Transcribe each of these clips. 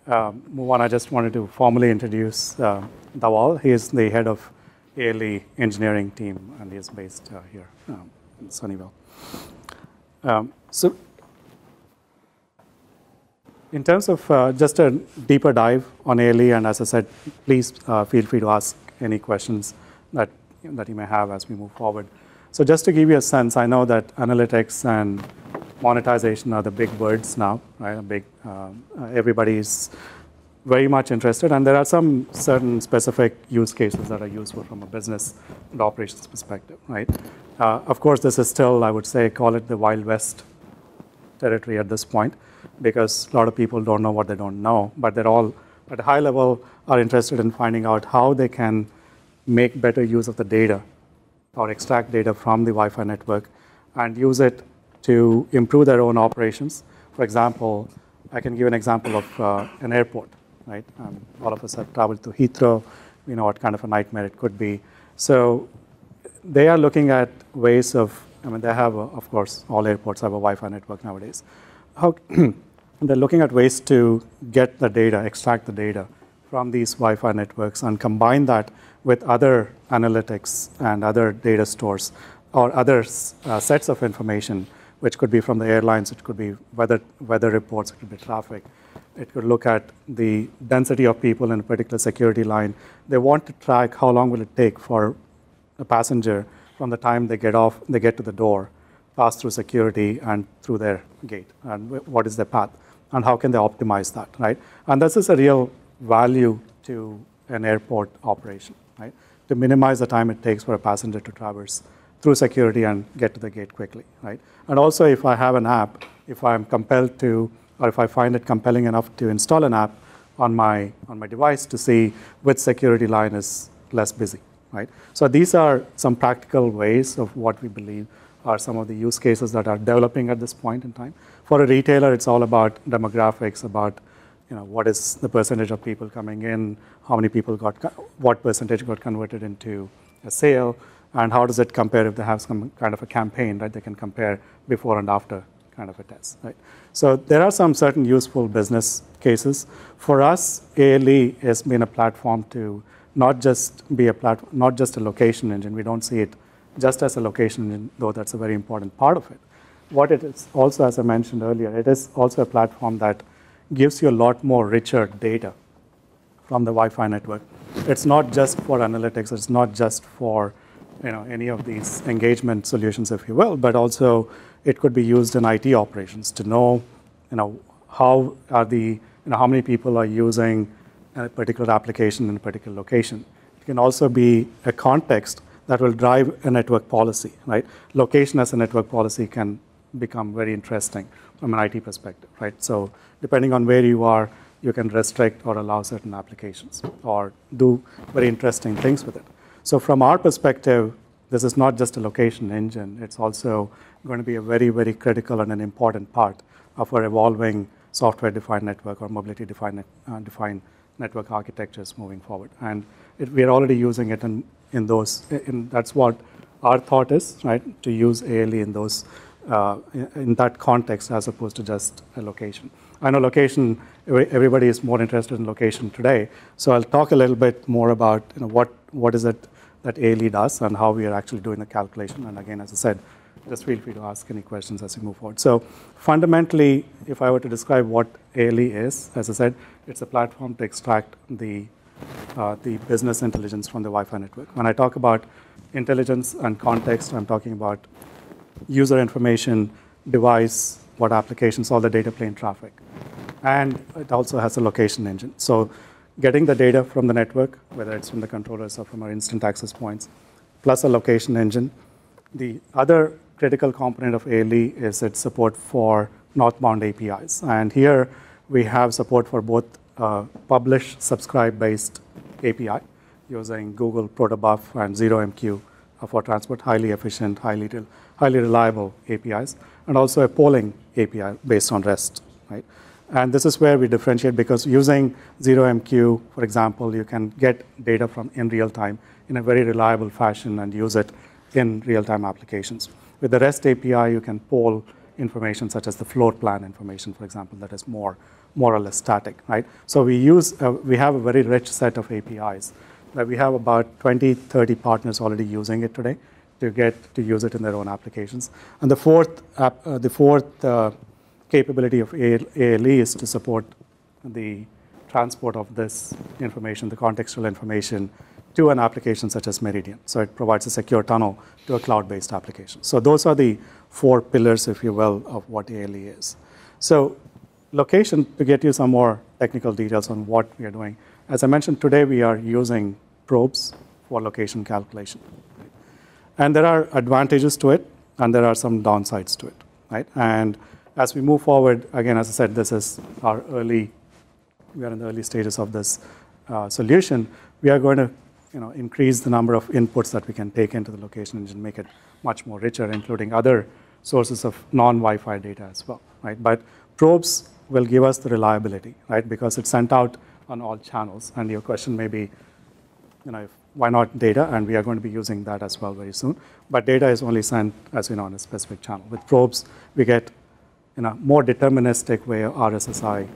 move on, I just wanted to formally introduce Dawal. He is the head of ALE engineering team, and he is based here in Sunnyvale. So in terms of just a deeper dive on ALE, and as I said, please feel free to ask any questions that you may have as we move forward. So just to give you a sense, I know that analytics and monetization are the big words now, right? Everybody's very much interested, and there are some certain specific use cases that are useful from a business and operations perspective, right? Of course, this is still, I would say, call it the Wild West territory at this point, because a lot of people don't know what they don't know, but they're all, at a high level, are interested in finding out how they can make better use of the data or extract data from the Wi-Fi network and use it to improve their own operations. For example, I can give an example of an airport, right? All of us have traveled to Heathrow. We know what kind of a nightmare it could be. So they are looking at ways of, they have, of course, all airports have a Wi-Fi network nowadays. They're looking at ways to get the data, extract the data from these Wi-Fi networks and combine that with other analytics and other data stores or other sets of information, which could be from the airlines, it could be weather reports, it could be traffic. It could look at the density of people in a particular security line. They want to track how long will it take for a passenger from the time they get off, they get to the door, pass through security and through their gate, and what is their path, and how can they optimize that, right? And this is a real value to an airport operation, right? To minimize the time it takes for a passenger to traverse through security and get to the gate quickly, right? And also, if I have an app, if I'm compelled to, or if I find it compelling enough to install an app on my device to see which security line is less busy, right? So these are some practical ways of what we believe are some of the use cases that are developing at this point in time. For a retailer, it's all about demographics, about what is the percentage of people coming in, how many people what percentage got converted into a sale, and how does it compare if they have some kind of a campaign, right? They can compare before and after kind of a test, right? So there are some certain useful business cases. For us, ALE has been a platform to not just be not just a location engine. We don't see it just as a location engine, though that's a very important part of it. What it is also, as I mentioned earlier, it is also a platform that gives you a lot more richer data from the Wi-Fi network. It's not just for analytics. It's not just for any of these engagement solutions, if you will, but also it could be used in IT operations to know, how many people are using a particular application in a particular location. It can also be a context that will drive a network policy, right? Location as a network policy can become very interesting from an IT perspective, right? So depending on where you are, you can restrict or allow certain applications or do very interesting things with it. So from our perspective, this is not just a location engine. It's also going to be a very, very critical and an important part of our evolving software-defined network or mobility-defined network architectures moving forward. And we are already using it in those. That's what our thought is, right? To use ALE in those in that context as opposed to just a location. I know location. Everybody is more interested in location today. So I'll talk a little bit more about what is it that ALE does and how we are actually doing the calculation. And again, as I said, just feel free to ask any questions as we move forward. So fundamentally, if I were to describe what ALE is, as I said, it's a platform to extract the business intelligence from the Wi-Fi network. When I talk about intelligence and context, I'm talking about user information, device, what applications, all the data plane traffic. And it also has a location engine. So getting the data from the network, whether it's from the controllers or from our instant access points, plus a location engine. The other critical component of ALE is its support for northbound APIs. And here we have support for both publish, subscribe-based API using Google Protobuf and 0MQ for transport, highly efficient, highly reliable APIs, and also a polling API based on REST, right? And this is where we differentiate, because using 0MQ, for example, you can get data from in real time in a very reliable fashion and use it in real-time applications. With the REST API, you can poll information, such as the floor plan information, for example, that is more or less static, right? So we have a very rich set of APIs. That we have about 20, 30 partners already using it today to get to use it in their own applications. And the fourth capability of ALE is to support the transport of this information, the contextual information, to an application such as Meridian. So it provides a secure tunnel to a cloud-based application. So those are the 4 pillars, if you will, of what ALE is. So location, to get you some more technical details on what we are doing. As I mentioned, today we are using probes for location calculation. Right? And there are advantages to it, and there are some downsides to it. Right? And as we move forward, again, as I said, we are in the early stages of this solution. We are going to increase the number of inputs that we can take into the location engine, make it much more richer, including other sources of non-Wi-Fi data as well. Right? But probes will give us the reliability, right? Because it's sent out on all channels. And your question may be, why not data? And we are going to be using that as well very soon. But data is only sent, as we know, on a specific channel. With probes, we get in a more deterministic way of RSSI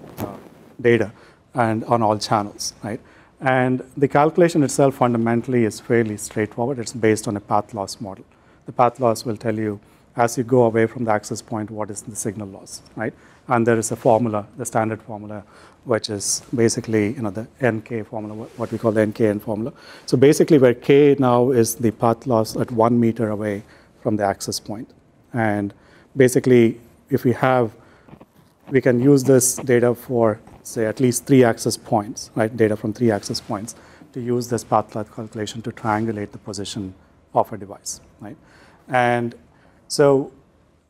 data and on all channels, right? And the calculation itself fundamentally is fairly straightforward. It's based on a path loss model. The path loss will tell you, as you go away from the access point, what is the signal loss, right? And there is a formula, the standard formula, which is basically the NK formula, what we call the NKN formula. So basically where K now is the path loss at 1 meter away from the access point. And basically, if we can use this data for, say, at least 3 access points, right? Data from 3 access points, to use this path loss calculation to triangulate the position of a device, right? And so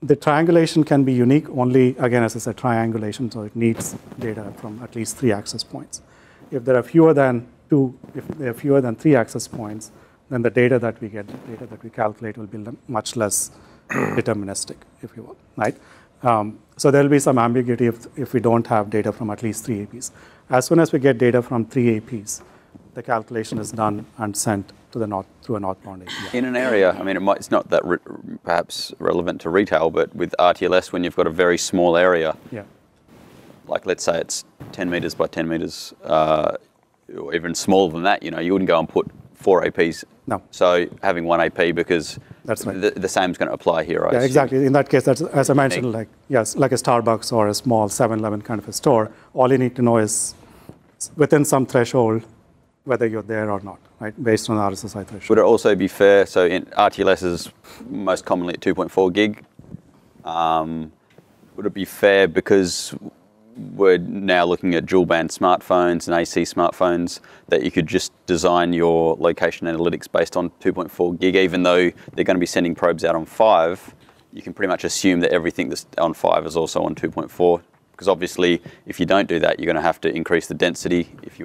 the triangulation can be unique only, again, as I said, triangulation, so it needs data from at least 3 access points. If there are fewer than 3 access points, then the data that we get, the data that we calculate will be much less deterministic, if you will, right? So there will be some ambiguity if we don't have data from at least 3 APs. As soon as we get data from 3 APs, the calculation is done and sent to through a northbound API. In an area, I mean, it's not that perhaps relevant to retail, but with RTLS, when you've got a very small area, like let's say it's 10 meters by 10 meters, or even smaller than that, you wouldn't go and put 4 APs. No. So having 1 AP, because that's right. The same is going to apply here, right? Yeah, exactly. In that case, that's, as I mentioned, like a Starbucks or a small 7-Eleven kind of a store, all you need to know is within some threshold whether you're there or not, right, based on the RSSI threshold. Would it also be fair, so in RTLS is most commonly at 2.4 gig, would it be fair, because we're now looking at dual band smartphones and AC smartphones, that you could just design your location analytics based on 2.4 gig, even though they're going to be sending probes out on 5, you can pretty much assume that everything that's on 5 is also on 2.4, because obviously if you don't do that, you're going to have to increase the density if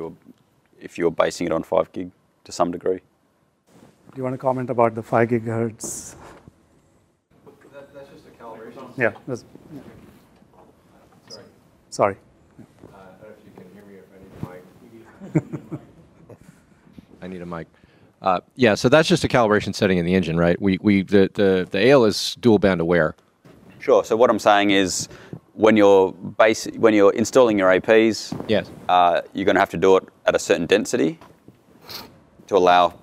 you're basing it on 5 gig to some degree. Do you want to comment about the 5 gigahertz? That's just a calibration. Yeah. Sorry. I don't know if you can hear me or if I need a mic. I need a mic. Yeah, so that's just a calibration setting in the engine, right? The AL is dual band aware. Sure. So what I'm saying is, when you're installing your APs, yes, you're going to have to do it at a certain density to allow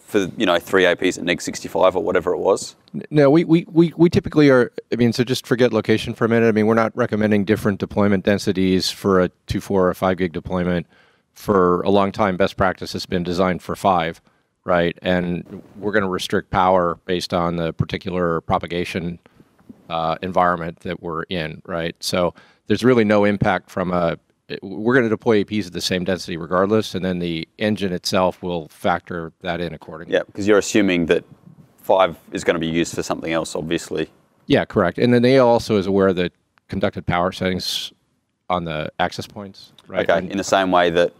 for 3 APs at neg 65 or whatever it was. No, we typically are. I mean, so just forget location for a minute. I mean, we're not recommending different deployment densities for a 2.4 or 5 gig deployment. For a long time, best practice has been designed for 5, right? And we're going to restrict power based on the particular propagation environment that we're in, right? So there's really no impact from we're going to deploy APs at the same density regardless, and then the engine itself will factor that in accordingly. Yeah, because you're assuming that 5 is going to be used for something else, obviously. Yeah, correct. And then the AL also is aware of the conducted power settings on the access points, right? Okay, in the same way that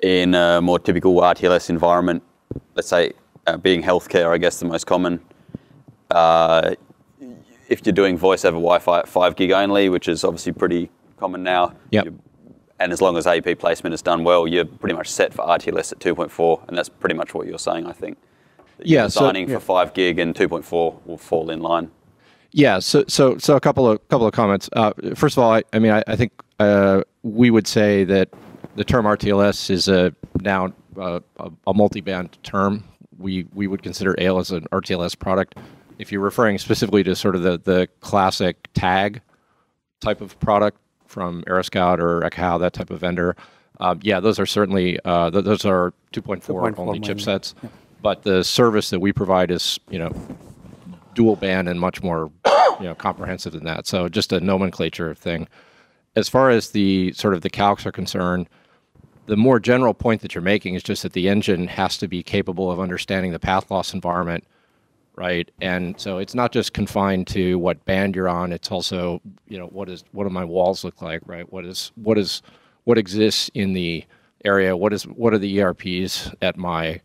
in a more typical RTLS environment, let's say being healthcare, I guess the most common, if you're doing voice over Wi-Fi at 5 gig only, which is obviously pretty common now, yep. And as long as AP placement is done well, you're pretty much set for RTLS at 2.4, and that's pretty much what you're saying, I think. Yeah, designing for 5 gig and 2.4 will fall in line. Yeah. So a couple of comments. First of all, I think we would say that the term RTLS is now a multi-band term. We would consider AIL as an RTLS product. If you're referring specifically to sort of the classic tag type of product from Aeroscout or Ekahau, that type of vendor, yeah, those are certainly those are 2.4 only chipsets. Yeah. But the service that we provide is dual band and much more comprehensive than that. So just a nomenclature thing. As far as the sort of the calcs are concerned, the more general point that you're making is just that the engine has to be capable of understanding the path loss environment, right? And so it's not just confined to what band you're on. It's also, what do my walls look like, right? What exists in the area? What are the ERPs at my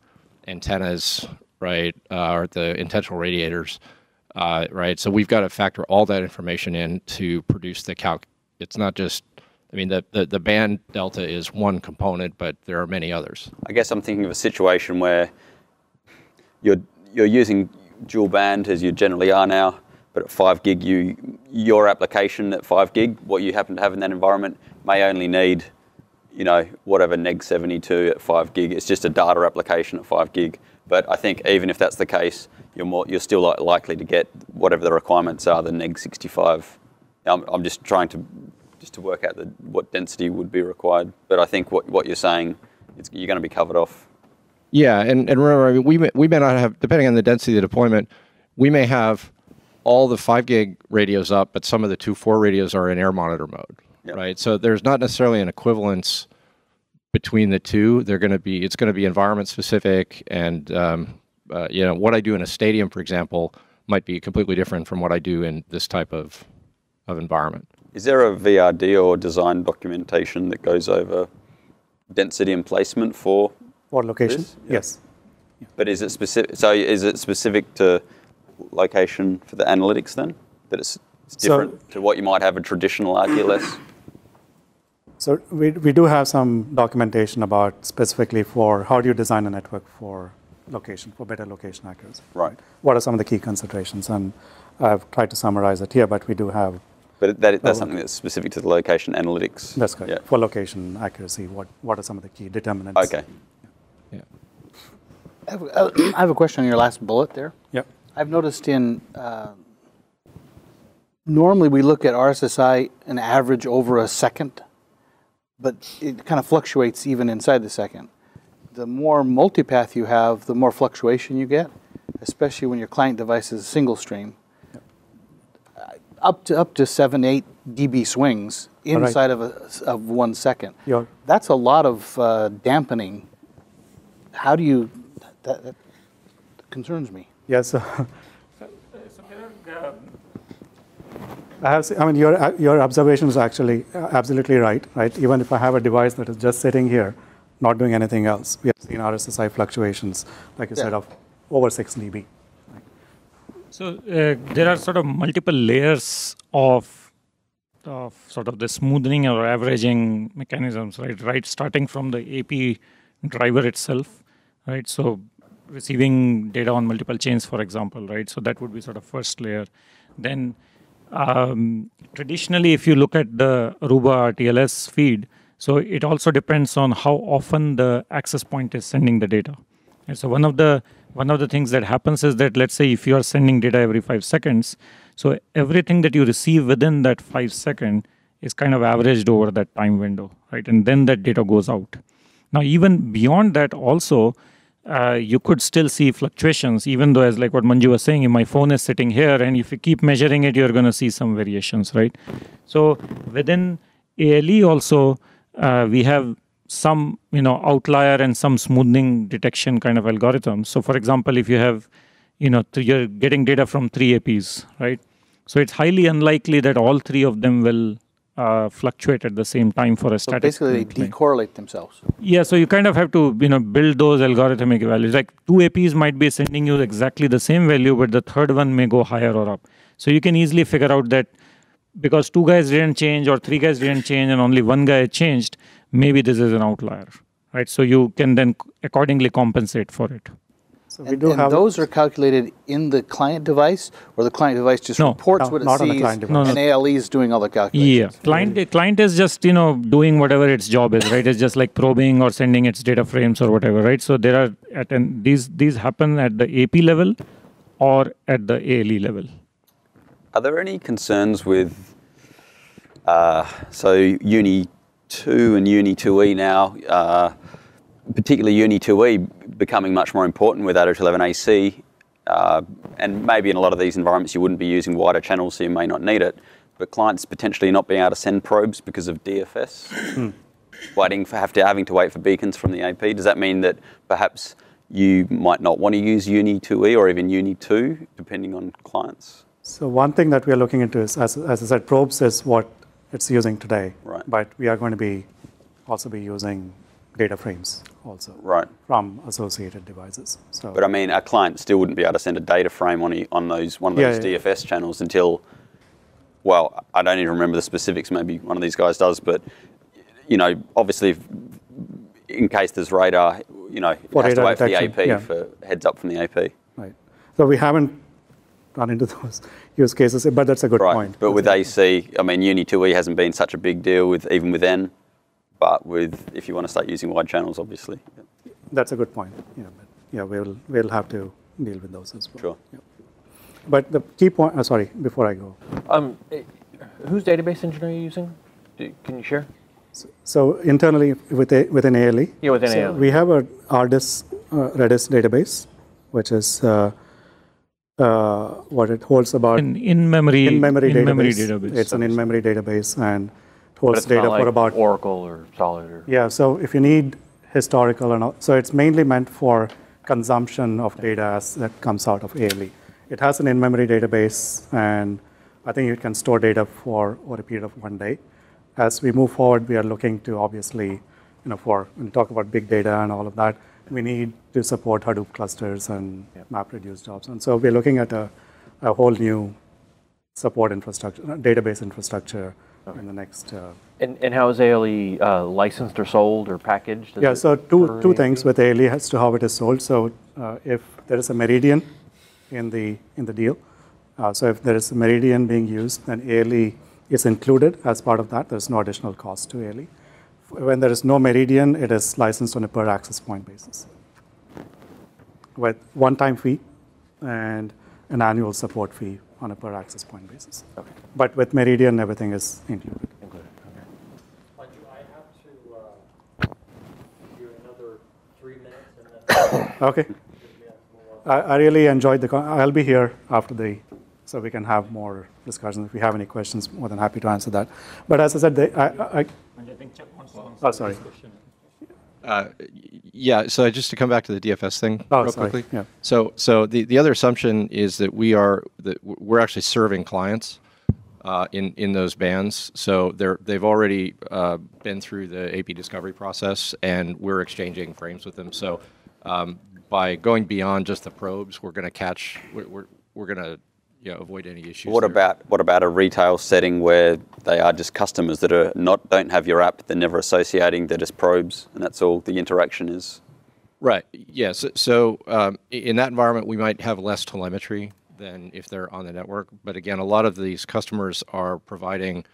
antennas, right? Or the intentional radiators, right? So we've got to factor all that information in to produce the calc. It's not just, the band delta is one component, but there are many others. I guess I'm thinking of a situation where you're using dual band as you generally are now, but at 5 gig, your application at 5 gig, what you happen to have in that environment may only need, whatever neg 72 at 5 gig. It's just a data application at 5 gig. But I think even if that's the case, you're still likely to get whatever the requirements are, the neg 65. I'm just trying to work out what density would be required. But I think what you're saying, you're going to be covered off. Yeah, and remember, we may not have, depending on the density of the deployment, we may have all the 5 gig radios up, but some of the 2.4 radios are in air monitor mode, yep. Right? So there's not necessarily an equivalence between the two. It's going to be environment specific, and what I do in a stadium, for example, might be completely different from what I do in this type of environment. Is there a VRD or design documentation that goes over density and placement for location? Yeah. Yes. Yeah. But is it specific? So is it specific to location for the analytics then? That it's different to what you might have a traditional RTLS? So we do have some documentation about specifically for how do you design a network for location, for better location accuracy. Right. What are some of the key considerations? And I've tried to summarize it here, but we do have. But that's something that's specific to the location analytics. That's correct. Yeah. For location accuracy, what are some of the key determinants? Okay. Yeah. I have a question on your last bullet there. Yep. I've noticed normally we look at RSSI an average over a second, but it kind of fluctuates even inside the second. The more multipath you have, the more fluctuation you get, especially when your client device is a single stream. Up to 7-8 dB swings inside of 1 second. That's a lot of dampening. How do you? That concerns me. Yes. Your observation is actually absolutely right. Right. Even if I have a device that is just sitting here, not doing anything else, we have seen RSSI fluctuations, like you said, of over 6 dB. So there are sort of multiple layers of sort of the smoothing or averaging mechanisms, right? Starting from the AP driver itself, right? So receiving data on multiple chains, for example, right? So that would be sort of first layer. Then traditionally, if you look at the Aruba TLS feed, so it also depends on how often the access point is sending the data. And so one of the things that happens is that, let's say if you are sending data every 5 seconds, so everything that you receive within that 5 second is kind of averaged over that time window, right? And then that data goes out. Now, even beyond that also, you could still see fluctuations, even though, as like what Manju was saying, if my phone is sitting here, and if you keep measuring it, you're going to see some variations, right? So within ALE also, we have some outlier and some smoothing detection kind of algorithms. So for example, if you have, you're getting data from 3 APs, right? So it's highly unlikely that all 3 of them will fluctuate at the same time for a static. Basically, they decorrelate themselves. Yeah, so you kind of have to build those algorithmic values. Like 2 APs might be sending you exactly the same value, but the third one may go higher or up. So you can easily figure out that because 2 guys didn't change or 3 guys didn't change and only 1 guy changed, maybe this is an outlier, right? So you can then accordingly compensate for it. So we do And have those are calculated in the client device, or the client device just reports what it not on the sees, client device. and ALE is doing all the Yeah, calculations. client is just doing whatever its job is, right? It's just like probing or sending its data frames or whatever, right? So there are these happen at the AP level or at the ALE level. Are there any concerns with so Uni 2 and Uni 2E now, particularly Uni 2E becoming much more important with 802.11ac, and maybe in a lot of these environments you wouldn't be using wider channels, so you may not need it, but clients potentially not being able to send probes because of DFS, having to wait for beacons from the AP. Does that mean that perhaps you might not want to use Uni 2E or even Uni 2, depending on clients? So one thing that we are looking into is, as I said, probes is what it's using today. Right. But we are going to also be using data frames also. Right. From associated devices. So. But I mean, a client still wouldn't be able to send a data frame on one of those DFS channels until, well, I don't even remember the specifics. Maybe one of these guys does, but obviously, in case there's radar, it has to wait for the AP for heads up from the AP. Right. So we haven't gone into those use cases, but that's a good point. But with AC, I mean, Uni 2E hasn't been such a big deal even with N, but if you want to start using wide channels, obviously. That's a good point. But we'll have to deal with those as well. Sure. Yeah. But the key point, sorry, before I go. Whose database engine are you using? Can you share? So internally within ALE, Yeah, within ALE. we have a Redis database, which is what it holds about in-memory database. It's an in-memory database and it holds it's data not like for about Oracle or Solid or yeah. So if you need historical and all, so it's mainly meant for consumption of data as that comes out of ALE. It has an in-memory database, and I think it can store data for over a period of 1 day. As we move forward, we are looking to obviously, when we talk about big data and all of that, we need to support Hadoop clusters and MapReduce jobs. And so we're looking at a whole new support infrastructure, database infrastructure in the next. And how is ALE licensed or sold or packaged? So two things with ALE as to how it is sold. So if there is a meridian in the deal, so if there is a meridian being used, then ALE is included as part of that. There's no additional cost to ALE. When there is no meridian, it is licensed on a per access point basis with one-time fee and an annual support fee on a per access point basis. Okay. But with meridian, everything is included. Okay. I have to give you another 3 minutes and then Okay. I really enjoyed I'll be here after so we can have more discussions. If you have any questions, more than happy to answer that. But as I said, I think Chuck wants to answer sorry. this question. Yeah, so just to come back to the DFS thing real sorry. quickly. Yeah. So the other assumption is that we're actually serving clients in those bands. So they've already been through the AP discovery process, and we're exchanging frames with them. So by going beyond just the probes, we're going to we're going to avoid any issues. What about a retail setting where they are just customers that don't have your app, they're never associating, they're just probes, and that's all the interaction is? Right. Yes. So in that environment, we might have less telemetry than if they're on the network. But again, a lot of these customers are providing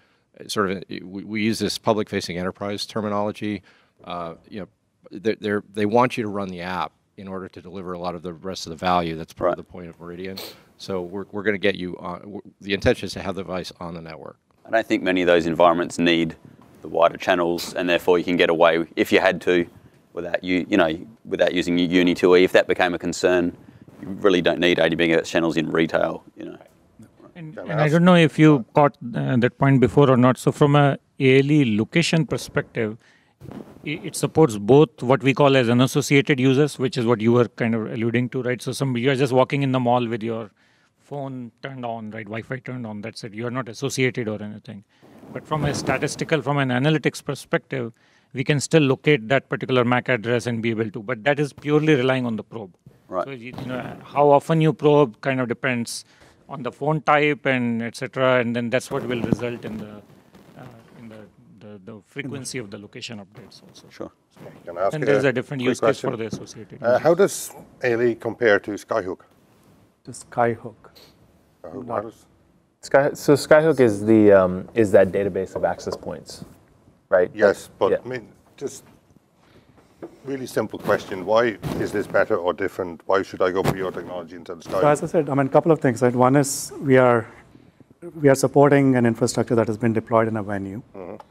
we use this public-facing enterprise terminology. They want you to run the app in order to deliver a lot of the rest of the value. That's part of the point of Meridian. So we're going to get you on. The intention is to have the device on the network. I don't think many of those environments need the wider channels, and therefore you can get away, if you had to, without using Uni 2E. If that became a concern, you really don't need 80 MHz channels in retail. And I don't know if you caught that point before or not. So from a ALE location perspective, it supports both what we call as unassociated users, which is what you were kind of alluding to, right? So you're just walking in the mall with your phone turned on, right? Wi-Fi turned on, that's it. You're not associated or anything. But from an analytics perspective, we can still locate that particular MAC address and be able to, but that is purely relying on the probe. Right. So how often you probe kind of depends on the phone type and etc. And then that's what will result in the the frequency of the location updates also. Sure. Can I ask And you there's a a different quick use case for question? the associated. How does ALE compare to Skyhook? To Skyhook. So Skyhook is that database of access points, right? Yes, but Yeah. I mean, just really simple question. Why is this better or different? Why should I go for your technology instead of Skyhook? So as I said, I mean, a couple of things, right? One is we are supporting an infrastructure that has been deployed in a venue,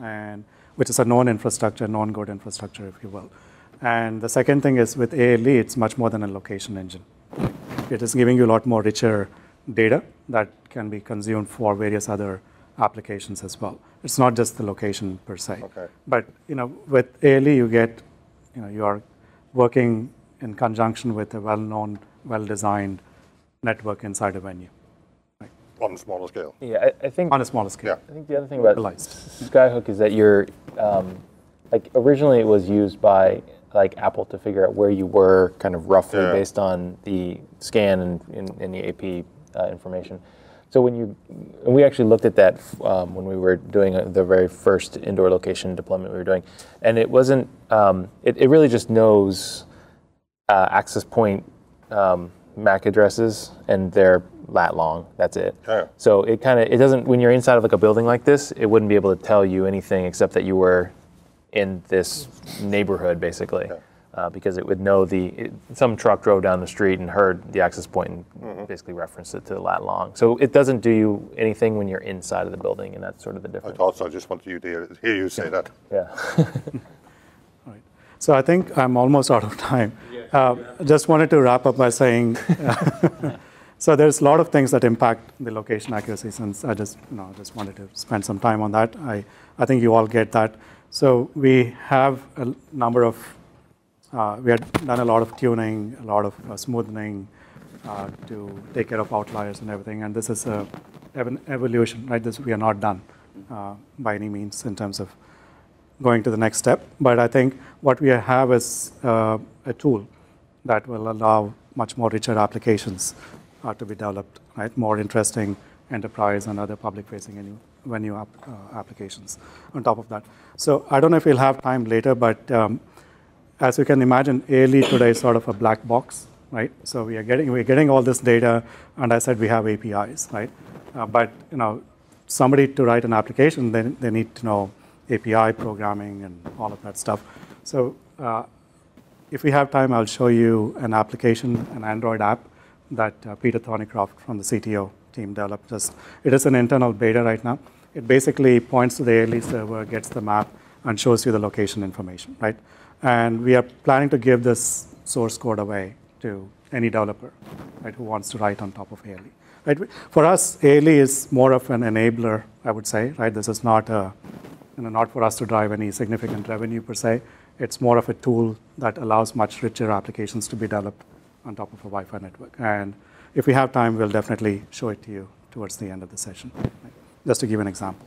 and which is a known infrastructure, known good infrastructure, if you will. And the second thing is with ALE, it's much more than a location engine. It is giving you a lot more richer data that can be consumed for various other applications as well. It's not just the location per se. Okay. But with ALE, you are working in conjunction with a well-known, well-designed network inside a venue. On a smaller scale. Yeah, I think On a smaller scale. I think the other thing about Realized. Skyhook is that you're like originally it was used by like Apple to figure out where you were kind of roughly Yeah. based on the scan and the AP information. So when we actually looked at that when we were doing the very first indoor location deployment we were doing, and it wasn't. It really just knows access point MAC addresses and they're lat long. That's it. Yeah. So it doesn't, when you're inside of like a building like this, it wouldn't be able to tell you anything except that you were in this neighborhood basically. Because it would know some truck drove down the street and heard the access point and basically referenced it to the lat long. So it doesn't do you anything when you're inside of the building, and that's sort of the I difference. thought so. I just wanted you to hear you say that. Yeah. Right. So I think I'm almost out of time. Just wanted to wrap up by saying, so there's a lot of things that impact the location accuracy, since I just wanted to spend some time on that. I think you all get that. So we have a number of, we had done a lot of tuning, a lot of smoothing to take care of outliers and everything. And this is an evolution, right? We are not done by any means in terms of going to the next step. But I think what we have is a tool that will allow much more richer applications to be developed, right? More interesting enterprise and other public-facing venue applications on top of that. So I don't know if we'll have time later, but as you can imagine, ALE today is sort of a black box, right? So we're getting all this data, and I said we have APIs, right? But somebody to write an application, they need to know API programming and all of that stuff. So if we have time, I'll show you an application, an Android app that Peter Thornycroft from the CTO team developed. It is an internal beta right now. It basically points to the ALE server, gets the map, and shows you the location information, right? And we are planning to give this source code away to any developer, right, who wants to write on top of ALE. Right? For us, ALE is more of an enabler, I would say, right? This is not not for us to drive any significant revenue per se. It's more of a tool that allows much richer applications to be developed on top of a Wi-Fi network. And if we have time, we'll definitely show it to you towards the end of the session, right? Just to give an example.